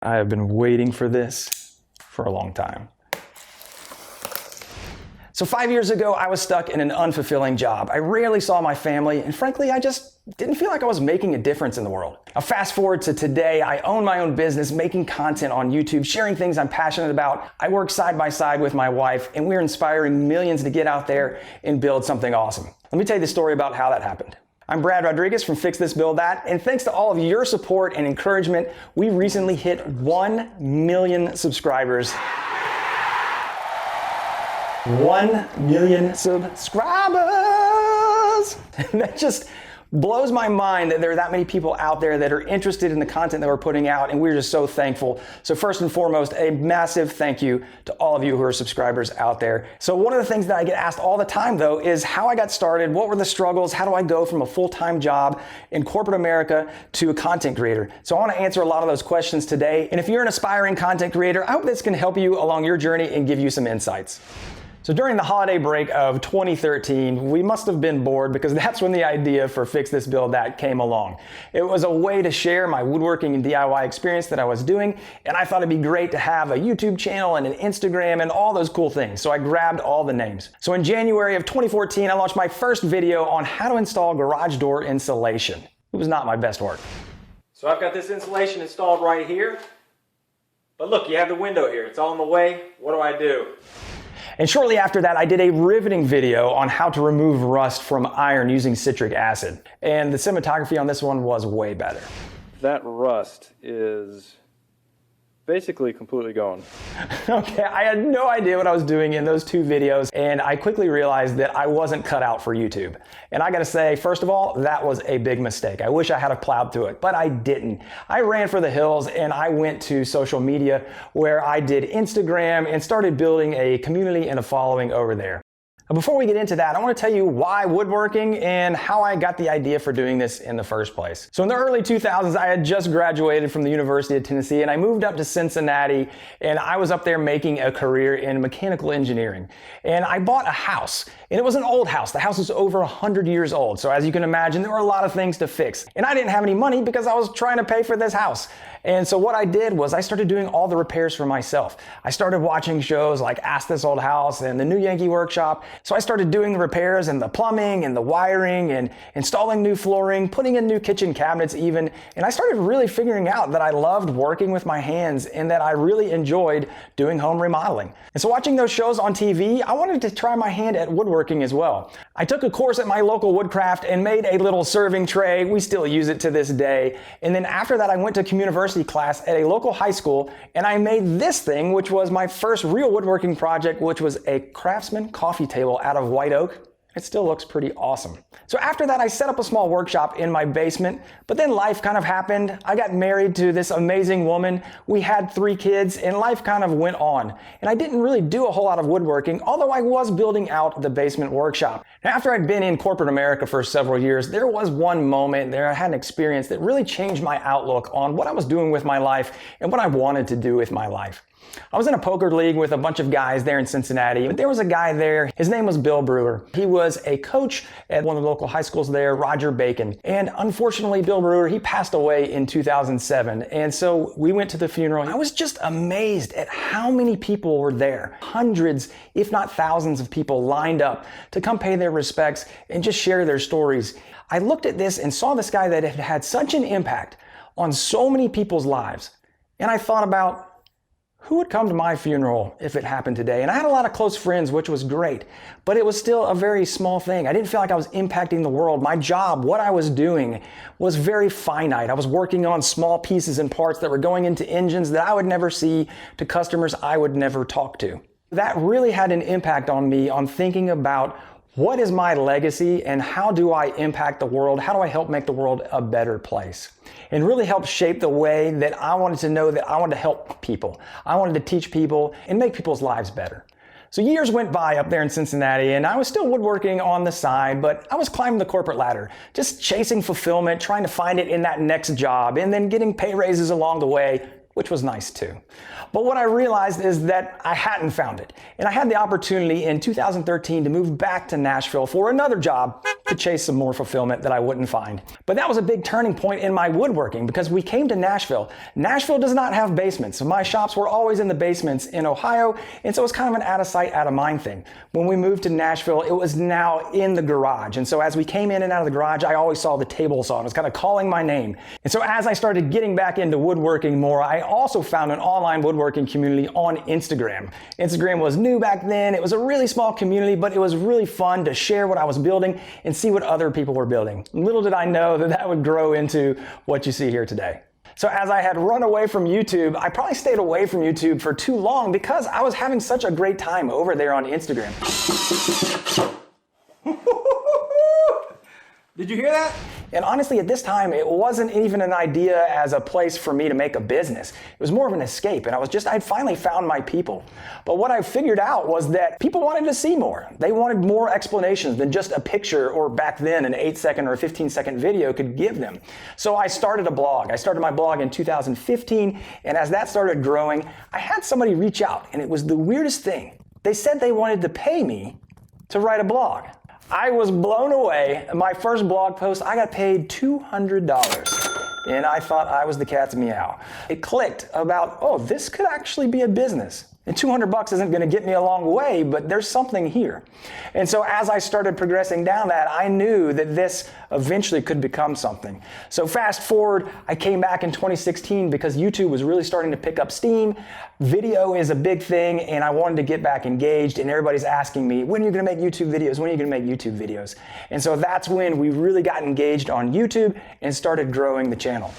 I have been waiting for this for a long time. So 5 years ago, I was stuck in an unfulfilling job. I rarely saw my family, and frankly, I just didn't feel like I was making a difference in the world. Now fast forward to today, I own my own business, making content on YouTube, sharing things I'm passionate about. I work side by side with my wife, and we're inspiring millions to get out there and build something awesome. Let me tell you the story about how that happened. I'm Brad Rodriguez from Fix This, Build That, and thanks to all of your support and encouragement, we recently hit 1 million subscribers. 1 million subscribers! That just blows my mind that there are that many people out there that are interested in the content that we're putting out, and we're just so thankful. So first and foremost, a massive thank you to all of you who are subscribers out there. So one of the things that I get asked all the time though is how I got started, what were the struggles, how do I go from a full-time job in corporate America to a content creator? So I want to answer a lot of those questions today, and if you're an aspiring content creator, I hope this can help you along your journey and give you some insights. So during the holiday break of 2013, we must have been bored because that's when the idea for Fix This, Build That came along. It was a way to share my woodworking and DIY experience that I was doing, and I thought it'd be great to have a YouTube channel and an Instagram and all those cool things. So I grabbed all the names. So in January of 2014, I launched my first video on how to install garage door insulation. It was not my best work. So I've got this insulation installed right here. But look, you have the window here. It's all in the way. What do I do? And shortly after that, I did a riveting video on how to remove rust from iron using citric acid. And the cinematography on this one was way better. That rust is basically completely gone. Okay, I had no idea what I was doing in those two videos, and I quickly realized that I wasn't cut out for YouTube. And I gotta say, first of all, that was a big mistake. I wish I had plowed through it, but I didn't. I ran for the hills and I went to social media where I did Instagram and started building a community and a following over there. Before we get into that, I want to tell you why woodworking and how I got the idea for doing this in the first place. So in the early 2000s, I had just graduated from the University of Tennessee and I moved up to Cincinnati, and I was up there making a career in mechanical engineering. And I bought a house, and it was an old house. The house was over 100 years old. So as you can imagine, there were a lot of things to fix. And I didn't have any money because I was trying to pay for this house. And so what I did was I started doing all the repairs for myself. I started watching shows like Ask This Old House and the New Yankee Workshop. So I started doing the repairs and the plumbing and the wiring and installing new flooring, putting in new kitchen cabinets even. And I started really figuring out that I loved working with my hands and that I really enjoyed doing home remodeling. And so watching those shows on TV, I wanted to try my hand at woodworking as well. I took a course at my local Woodcraft and made a little serving tray. We still use it to this day. And then after that, I went to community class at a local high school, and I made this thing, which was my first real woodworking project, which was a Craftsman coffee table out of white oak. It still looks pretty awesome. So after that, I set up a small workshop in my basement, but then life kind of happened. I got married to this amazing woman. We had 3 kids, and life kind of went on. And I didn't really do a whole lot of woodworking, although I was building out the basement workshop. Now, after I'd been in corporate America for several years, there was one moment there I had an experience that really changed my outlook on what I was doing with my life and what I wanted to do with my life. I was in a poker league with a bunch of guys there in Cincinnati, but there was a guy there. His name was Bill Brewer. He was a coach at one of the local high schools there, Roger Bacon. And unfortunately, Bill Brewer, he passed away in 2007. And so we went to the funeral. I was just amazed at how many people were there. Hundreds, if not thousands of people lined up to come pay their respects and just share their stories. I looked at this and saw this guy that had had such an impact on so many people's lives. And I thought about, who would come to my funeral if it happened today? And I had a lot of close friends, which was great, but it was still a very small thing. I didn't feel like I was impacting the world. My job, what I was doing, was very finite. I was working on small pieces and parts that were going into engines that I would never see, to customers I would never talk to. That really had an impact on me on thinking about what is my legacy and how do I impact the world? How do I help make the world a better place? And really help shape the way that I wanted to know that I wanted to help people. I wanted to teach people and make people's lives better. So years went by up there in Cincinnati, and I was still woodworking on the side, but I was climbing the corporate ladder, just chasing fulfillment, trying to find it in that next job, and then getting pay raises along the way, which was nice too. But what I realized is that I hadn't found it. And I had the opportunity in 2013 to move back to Nashville for another job to chase some more fulfillment that I wouldn't find. But that was a big turning point in my woodworking because we came to Nashville. Nashville does not have basements. My shops were always in the basements in Ohio, and so it's kind of an out of sight, out of mind thing. When we moved to Nashville, it was now in the garage. And so as we came in and out of the garage, I always saw the table saw. It was kind of calling my name. And so as I started getting back into woodworking more, I also found an online woodworking community on Instagram. Instagram was new back then. It was a really small community, but it was really fun to share what I was building and see what other people were building. Little did I know that that would grow into what you see here today. So as I had run away from YouTube, I probably stayed away from YouTube for too long because I was having such a great time over there on Instagram. Did you hear that? And honestly, at this time, it wasn't even an idea as a place for me to make a business. It was more of an escape, and I'd finally found my people. But what I figured out was that people wanted to see more. They wanted more explanations than just a picture, or back then an 8-second or a 15-second video could give them. So I started a blog. I started my blog in 2015, and as that started growing, I had somebody reach out, and it was the weirdest thing. They said they wanted to pay me to write a blog. I was blown away. My first blog post, I got paid $200. And I thought I was the cat's meow. It clicked about, oh, this could actually be a business. And $200 isn't going to get me a long way, but there's something here. And so as I started progressing down that, I knew that this eventually could become something. So fast forward, I came back in 2016 because YouTube was really starting to pick up steam. Video is a big thing, and I wanted to get back engaged, and everybody's asking me, when are you going to make YouTube videos? When are you going to make YouTube videos? And so that's when we really got engaged on YouTube and started growing the channel.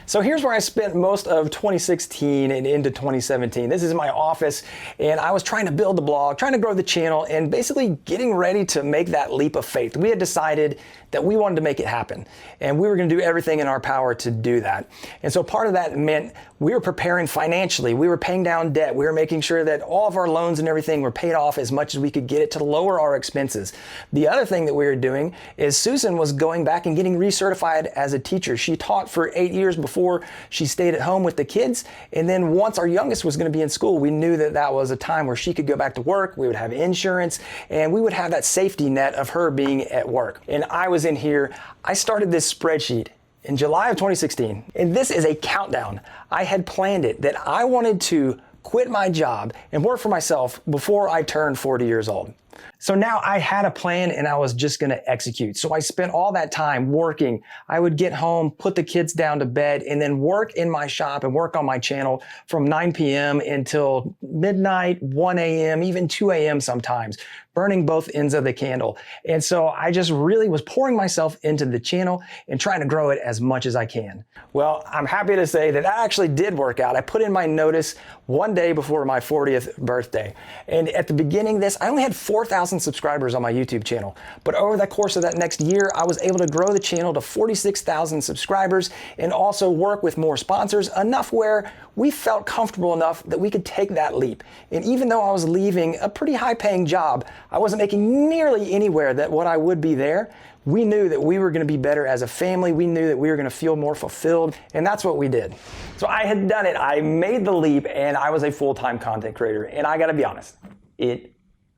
So here's where I spent most of 2016 and into 2017. This is my office, and I was trying to build the blog, trying to grow the channel, and basically getting ready to make that leap of faith. We had decided that we wanted to make it happen, and we were going to do everything in our power to do that. And so part of that meant we were preparing financially. We were paying down debt. We were making sure that all of our loans and everything were paid off as much as we could get it to lower our expenses. The other thing that we were doing is Susan was going back and getting recertified as a teacher. She taught for 8 years before she stayed at home with the kids. And then once our youngest was going to be in school, we knew that that was a time where she could go back to work. We would have insurance, and we would have that safety net of her being at work. And I was in here. I started this spreadsheet in July of 2016, and this is a countdown. I had planned it that I wanted to quit my job and work for myself before I turned 40 years old. So now I had a plan and I was just going to execute. So I spent all that time working. I would get home, put the kids down to bed, and then work in my shop and work on my channel from 9 p.m. until midnight, 1 a.m., even 2 a.m. sometimes, burning both ends of the candle. And so I just really was pouring myself into the channel and trying to grow it as much as I can. Well, I'm happy to say that actually did work out. I put in my notice one day before my 40th birthday. And at the beginning of this, I only had 4,000 subscribers on my YouTube channel. But over the course of that next year, I was able to grow the channel to 46,000 subscribers and also work with more sponsors, enough where we felt comfortable enough that we could take that leap. And even though I was leaving a pretty high-paying job, I wasn't making nearly anywhere that what I would be there. We knew that we were going to be better as a family. We knew that we were going to feel more fulfilled, and that's what we did. So I had done it. I made the leap, and I was a full-time content creator. And I got to be honest, it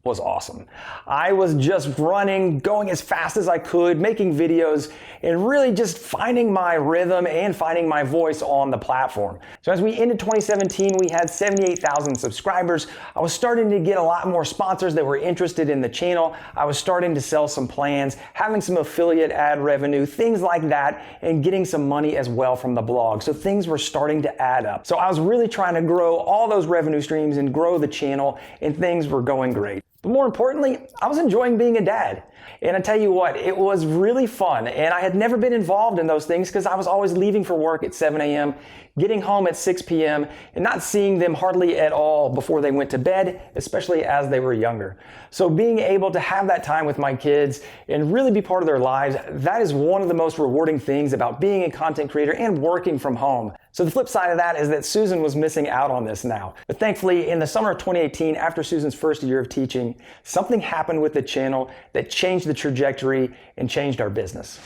was awesome. I was just running, going as fast as I could, making videos, and really just finding my rhythm and finding my voice on the platform. So as we ended 2017, we had 78,000 subscribers. I was starting to get a lot more sponsors that were interested in the channel. I was starting to sell some plans, having some affiliate ad revenue, things like that, and getting some money as well from the blog. So things were starting to add up. So I was really trying to grow all those revenue streams and grow the channel, and things were going great. But more importantly, I was enjoying being a dad. And I tell you what, it was really fun. And I had never been involved in those things because I was always leaving for work at 7 a.m., getting home at 6 p.m., and not seeing them hardly at all before they went to bed, especially as they were younger. So being able to have that time with my kids and really be part of their lives, that is one of the most rewarding things about being a content creator and working from home. So the flip side of that is that Susan was missing out on this now. But thankfully, in the summer of 2018, after Susan's first year of teaching, something happened with the channel that changed the trajectory and changed our business.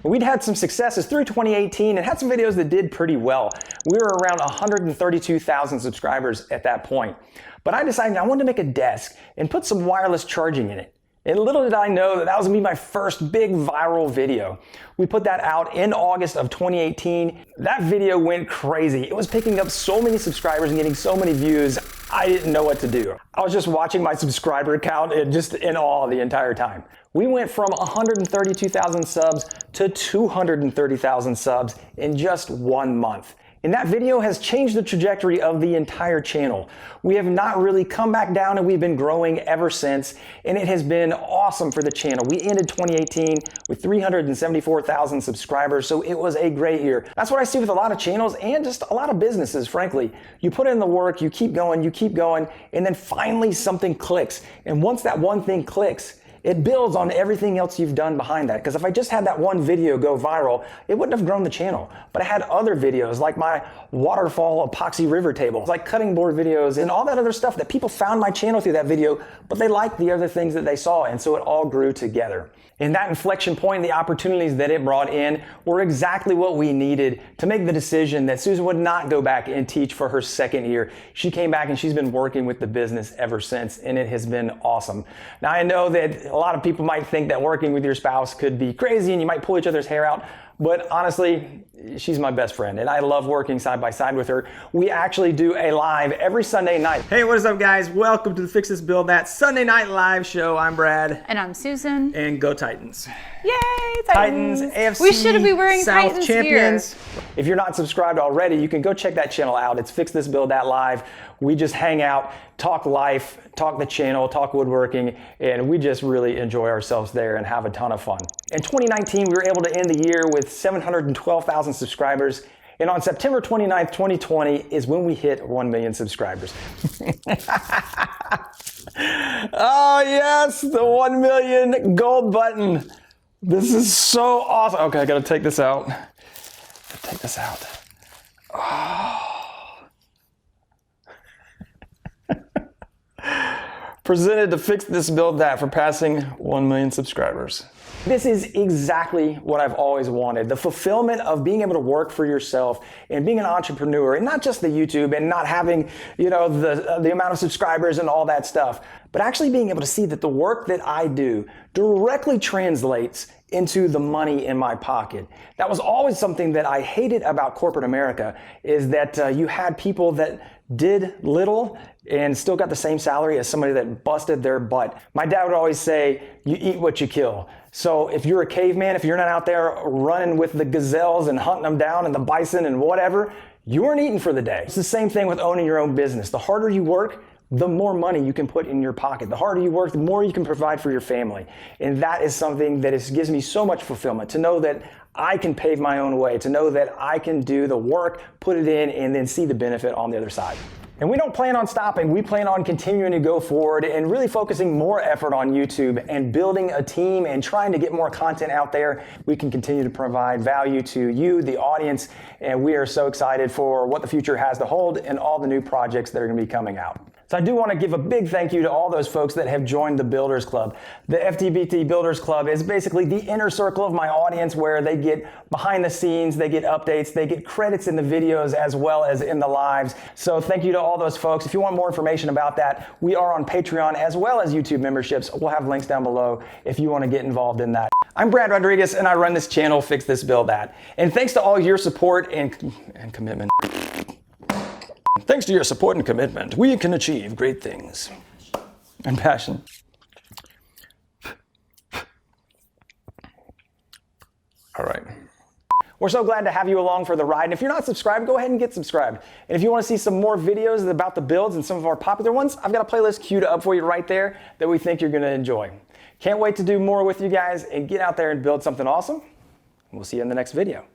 We'd had some successes through 2018 and had some videos that did pretty well. We were around 132,000 subscribers at that point. But I decided I wanted to make a desk and put some wireless charging in it. And little did I know that that was gonna be my first big viral video. We put that out in August of 2018. That video went crazy. It was picking up so many subscribers and getting so many views, I didn't know what to do. I was just watching my subscriber count and just in awe the entire time. We went from 132,000 subs to 230,000 subs in just 1 month. And that video has changed the trajectory of the entire channel. We have not really come back down, and we've been growing ever since, and it has been awesome for the channel. We ended 2018 with 374,000 subscribers, so it was a great year. That's what I see with a lot of channels and just a lot of businesses, frankly. You put in the work, you keep going, and then finally something clicks. And once that one thing clicks, it builds on everything else you've done behind that. Because if I just had that one video go viral, it wouldn't have grown the channel. But I had other videos like my waterfall epoxy river table, like cutting board videos and all that other stuff that people found my channel through that video, but they liked the other things that they saw. And so it all grew together. And that inflection point and the opportunities that it brought in were exactly what we needed to make the decision that Susan would not go back and teach for her second year. She came back and she's been working with the business ever since, and it has been awesome. Now, I know that a lot of people might think that working with your spouse could be crazy and you might pull each other's hair out, but honestly, she's my best friend, and I love working side by side with her. We actually do a live every Sunday night. Hey, what is up, guys? Welcome to the Fix This Build That Sunday Night Live show. I'm Brad. And I'm Susan. And go Titans. Yay, Titans. AFC we should be wearing South Titans champions. gear. If you're not subscribed already, you can go check that channel out. It's Fix This Build That Live. We just hang out, talk life, talk the channel, talk woodworking, and we just really enjoy ourselves there and have a ton of fun. In 2019, we were able to end the year with 712,000 subscribers. And on September 29th, 2020 is when we hit 1 million subscribers. Oh yes, the 1 million gold button. This is so awesome. Okay, I gotta take this out. Take this out. Oh. Presented to Fix This Build That for passing 1 million subscribers. This is exactly what I've always wanted. The fulfillment of being able to work for yourself and being an entrepreneur, and not just the YouTube and not having, the amount of subscribers and all that stuff, but actually being able to see that the work that I do directly translates into the money in my pocket. That was always something that I hated about corporate America, is that you had people that did little and still got the same salary as somebody that busted their butt. My dad would always say, you eat what you kill. So if you're a caveman, if you're not out there running with the gazelles and hunting them down and the bison and whatever, you aren't eating for the day. It's the same thing with owning your own business. The harder you work, the more money you can put in your pocket. The harder you work, the more you can provide for your family. And that is something that gives me so much fulfillment, to know that I can pave my own way, to know that I can do the work, put it in, and then see the benefit on the other side. And we don't plan on stopping. We plan on continuing to go forward and really focusing more effort on YouTube and building a team and trying to get more content out there. We can continue to provide value to you, the audience, and we are so excited for what the future has to hold and all the new projects that are going to be coming out. So I do want to give a big thank you to all those folks that have joined the Builders Club. The FTBT Builders Club is basically the inner circle of my audience, where they get behind the scenes, they get updates, they get credits in the videos as well as in the lives. So thank you to all those folks. If you want more information about that, we are on Patreon as well as YouTube memberships. We'll have links down below if you want to get involved in that. I'm Brad Rodriguez, and I run this channel, Fix This Build That. And thanks to all your support and commitment. Thanks to your support and commitment, we can achieve great things. And passion. All right. We're so glad to have you along for the ride. And if you're not subscribed, go ahead and get subscribed. And if you want to see some more videos about the builds and some of our popular ones, I've got a playlist queued up for you right there that we think you're going to enjoy. Can't wait to do more with you guys and get out there and build something awesome. We'll see you in the next video.